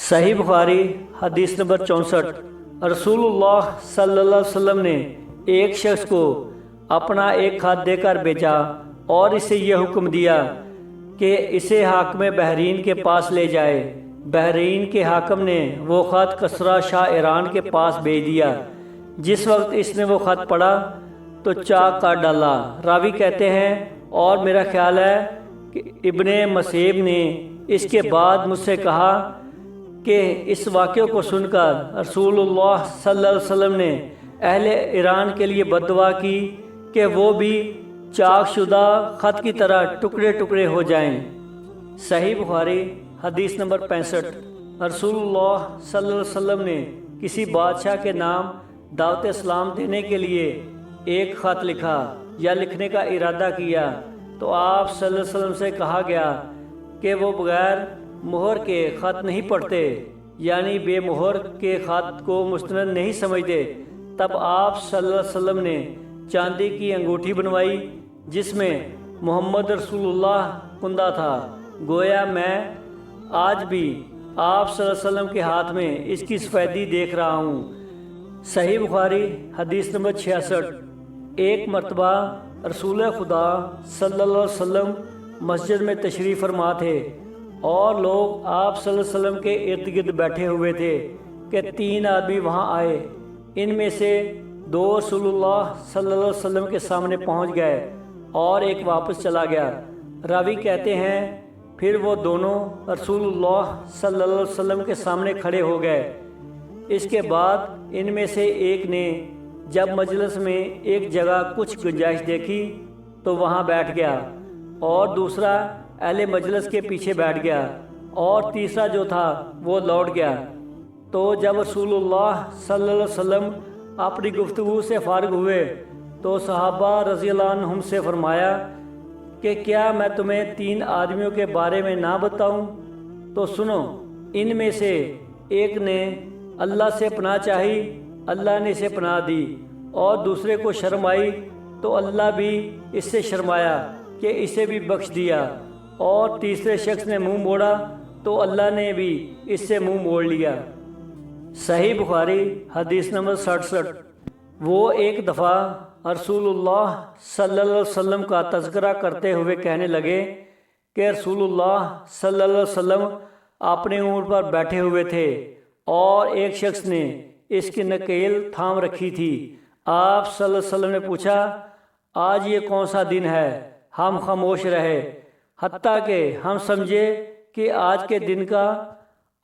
صحیح بخاری حدیث نمبر 64۔ رسول اللہ صلی اللہ علیہ وسلم نے ایک شخص کو اپنا ایک خط دے کر بھیجا اور اسے یہ حکم دیا کہ اسے حاکم بحرین کے پاس لے جائے۔ بحرین کے حاکم نے وہ خط کسریٰ شاہ ایران کے پاس بھیج دیا۔ جس وقت اس نے وہ خط پڑھا تو چاک کر ڈالا۔ راوی کہتے ہیں اور میرا خیال ہے کہ ابن مسیب نے اس کے بعد مجھ سے کہا کہ اس واقعے کو سن کر رسول اللہ صلی اللہ علیہ وسلم نے اہل ایران کے لیے بد دعا کی کہ وہ بھی چاک شدہ خط کی طرح ٹکڑے ٹکڑے ہو جائیں۔ صحیح بخاری حدیث نمبر 65۔ رسول اللہ صلی اللہ علیہ وسلم نے کسی بادشاہ کے نام دعوت اسلام دینے کے لیے ایک خط لکھا یا لکھنے کا ارادہ کیا تو آپ صلی اللہ علیہ وسلم سے کہا گیا کہ وہ بغیر مہر کے خط نہیں پڑھتے، یعنی بے مہر کے خط کو مستند نہیں سمجھتے۔ تب آپ صلی اللہ علیہ وسلم نے چاندی کی انگوٹھی بنوائی جس میں محمد رسول اللہ کندہ تھا۔ گویا میں آج بھی آپ صلی اللہ علیہ وسلم کے ہاتھ میں اس کی سفیدی دیکھ رہا ہوں۔ صحیح بخاری حدیث نمبر 66۔ ایک مرتبہ رسول خدا صلی اللہ علیہ وسلم مسجد میں تشریف فرما تھے اور لوگ آپ صلی اللہ علیہ وسلم کے ارد گرد بیٹھے ہوئے تھے کہ 3 آدمی وہاں آئے۔ ان میں سے 2 رسول اللہ صلی اللہ علیہ وسلم کے سامنے پہنچ گئے اور ایک واپس چلا گیا۔ راوی کہتے ہیں پھر وہ دونوں رسول اللہ صلی اللہ علیہ وسلم کے سامنے کھڑے ہو گئے۔ اس کے بعد ان میں سے ایک نے جب مجلس میں ایک جگہ کچھ گنجائش دیکھی تو وہاں بیٹھ گیا، اور دوسرا اہل مجلس کے پیچھے بیٹھ گیا، اور تیسرا جو تھا وہ لوٹ گیا۔ تو جب رسول اللہ صلی اللہ علیہ وسلم اپنی گفتگو سے فارغ ہوئے تو صحابہ رضی اللہ عنہم سے فرمایا کہ کیا میں تمہیں 3 آدمیوں کے بارے میں نہ بتاؤں؟ تو سنو، ان میں سے ایک نے اللہ سے پناہ چاہی، اللہ نے اسے پناہ دی، اور دوسرے کو شرم آئی تو اللہ بھی اس سے شرمایا کہ اسے بھی بخش دیا، اور تیسرے شخص نے منہ موڑا تو اللہ نے بھی اس سے منہ موڑ لیا۔ صحیح بخاری حدیث نمبر 67۔ وہ ایک دفعہ رسول اللہ صلی اللہ علیہ وسلم کا تذکرہ کرتے ہوئے کہنے لگے کہ رسول اللہ صلی اللہ علیہ وسلم اپنے اونٹ پر بیٹھے ہوئے تھے اور ایک شخص نے اس کی نکیل تھام رکھی تھی۔ آپ صلی اللہ علیہ وسلم نے پوچھا آج یہ کون سا دن ہے؟ ہم خاموش رہے حتیٰ کہ ہم سمجھے کہ آج کے دن کا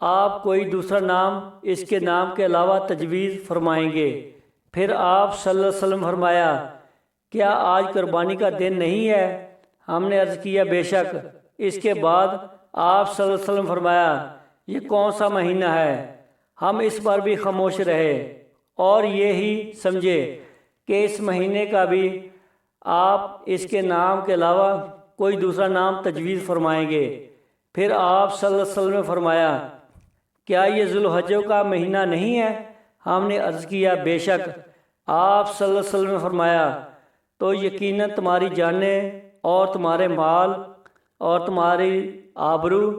آپ کوئی دوسرا نام اس کے نام کے علاوہ تجویز فرمائیں گے۔ پھر آپ صلی اللہ علیہ وسلم فرمایا کیا آج قربانی کا دن نہیں ہے؟ ہم نے عرض کیا بے شک۔ اس کے بعد آپ صلی اللہ علیہ وسلم فرمایا یہ کون سا مہینہ ہے؟ ہم اس پر بھی خاموش رہے اور یہی سمجھے کہ اس مہینے کا بھی آپ اس کے نام کے علاوہ کوئی دوسرا نام تجویز فرمائیں گے۔ پھر آپ صلی اللہ علیہ وسلم نے فرمایا کیا یہ ذوالحجہ کا مہینہ نہیں ہے؟ ہم نے عرض کیا بے شک۔ آپ صلی اللہ علیہ وسلم نے فرمایا تو یقیناً تمہاری جانیں اور تمہارے مال اور تمہاری آبرو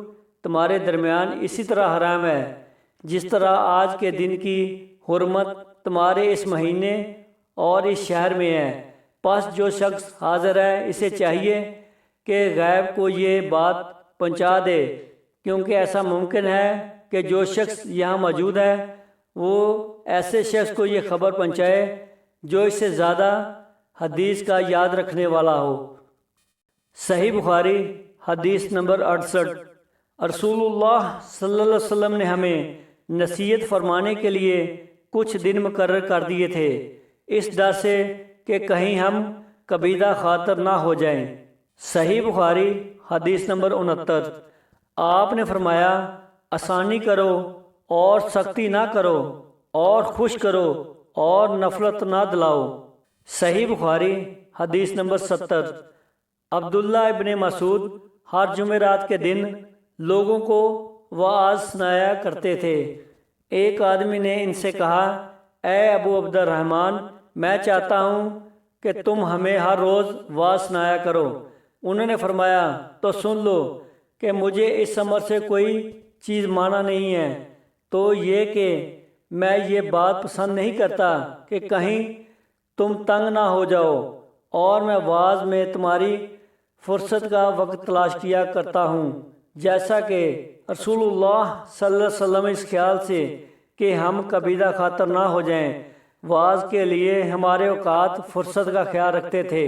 تمہارے درمیان اسی طرح حرام ہے جس طرح آج کے دن کی حرمت تمہارے اس مہینے اور اس شہر میں ہے۔ پس جو شخص حاضر ہے اسے چاہیے کہ غیب کو یہ بات پہنچا دے، کیونکہ ایسا ممکن ہے کہ جو شخص یہاں موجود ہے وہ ایسے شخص کو یہ خبر پہنچائے جو اس سے زیادہ حدیث کا یاد رکھنے والا ہو۔ صحیح بخاری حدیث نمبر 68۔ رسول اللہ صلی اللہ علیہ وسلم نے ہمیں نصیحت فرمانے کے لیے کچھ دن مقرر کر دیے تھے، اس ڈر سے کہ کہیں ہم کبیدہ خاطر نہ ہو جائیں۔ صحیح بخاری حدیث نمبر 69۔ آپ نے فرمایا آسانی کرو اور سختی نہ کرو، اور خوش کرو اور نفرت نہ دلاؤ۔ صحیح بخاری حدیث نمبر 70۔ عبداللہ ابن مسعود ہر جمعرات کے دن لوگوں کو وعظ سنایا کرتے تھے۔ ایک آدمی نے ان سے کہا اے ابو عبد الرحمن، میں چاہتا ہوں کہ تم ہمیں ہر روز وعظ سنایا کرو۔ انہوں نے فرمایا تو سن لو کہ مجھے اس امر سے کوئی چیز مانا نہیں ہے تو یہ کہ میں یہ بات پسند نہیں کرتا کہ کہیں تم تنگ نہ ہو جاؤ، اور میں وعظ میں تمہاری فرصت کا وقت تلاش کیا کرتا ہوں، جیسا کہ رسول اللہ صلی اللہ علیہ وسلم اس خیال سے کہ ہم کبیرہ خاطر نہ ہو جائیں، وعظ کے لیے ہمارے اوقات فرصت کا خیال رکھتے تھے۔